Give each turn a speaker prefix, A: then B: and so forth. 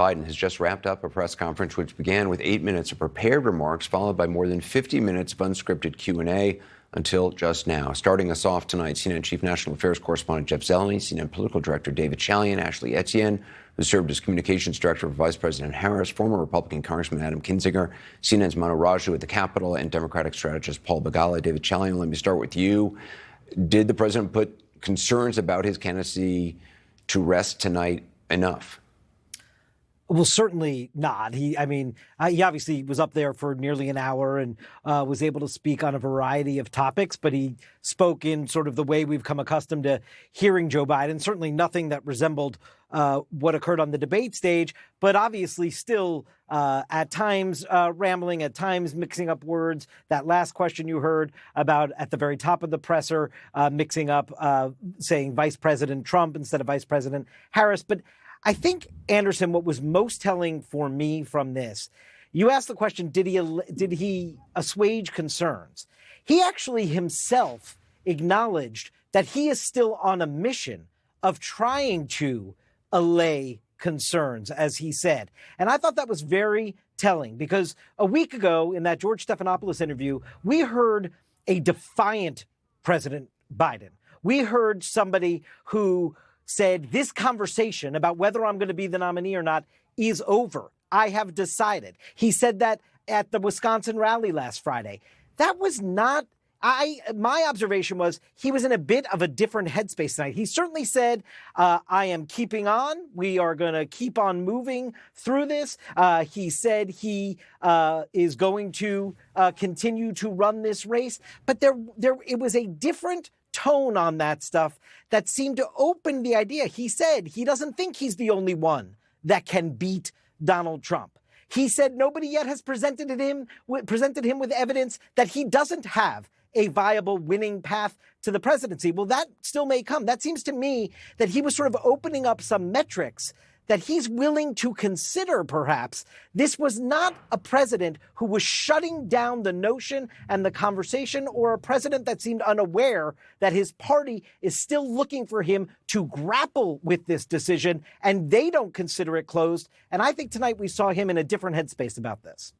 A: Biden has just wrapped up a press conference which began with 8 minutes of prepared remarks, followed by more than 50 minutes of unscripted Q&A until just now. Starting us off tonight, CNN Chief National Affairs Correspondent Jeff Zeleny, CNN Political Director David Chalian, Ashley Etienne, who served as Communications Director for Vice President Harris, former Republican Congressman Adam Kinzinger, CNN's Manu Raju at the Capitol, and Democratic strategist Paul Begala. David Chalian, let me start with you. Did the president put concerns about his candidacy to rest tonight enough?
B: Well, certainly not. He obviously was up there for nearly an hour and was able to speak on a variety of topics, but he spoke in sort of the way we've come accustomed to hearing Joe Biden. Certainly nothing that resembled what occurred on the debate stage, but obviously still at times rambling, at times mixing up words. That last question you heard about at the very top of the presser, mixing up saying Vice President Trump instead of Vice President Harris. But I think, Anderson, what was most telling for me from this, you asked the question, did he assuage concerns? He actually himself acknowledged that he is still on a mission of trying to allay concerns, as he said. And I thought that was very telling because a week ago in that George Stephanopoulos interview, we heard a defiant President Biden. We heard somebody who said this conversation about whether I'm going to be the nominee or not is over. I have decided. He said that at the Wisconsin rally last Friday. That was not, my observation was he was in a bit of a different headspace tonight. He certainly said, I am keeping on. We are going to keep on moving through this. He said he is going to continue to run this race. But it was a different tone on that stuff that seemed to open the idea. He said he doesn't think he's the only one that can beat Donald Trump. He said nobody yet has presented him with evidence that he doesn't have a viable winning path to the presidency. Well, that still may come. That seems to me that he was sort of opening up some metrics that he's willing to consider, perhaps. This was not a president who was shutting down the notion and the conversation, or a president that seemed unaware that his party is still looking for him to grapple with this decision, and they don't consider it closed. And I think tonight we saw him in a different headspace about this.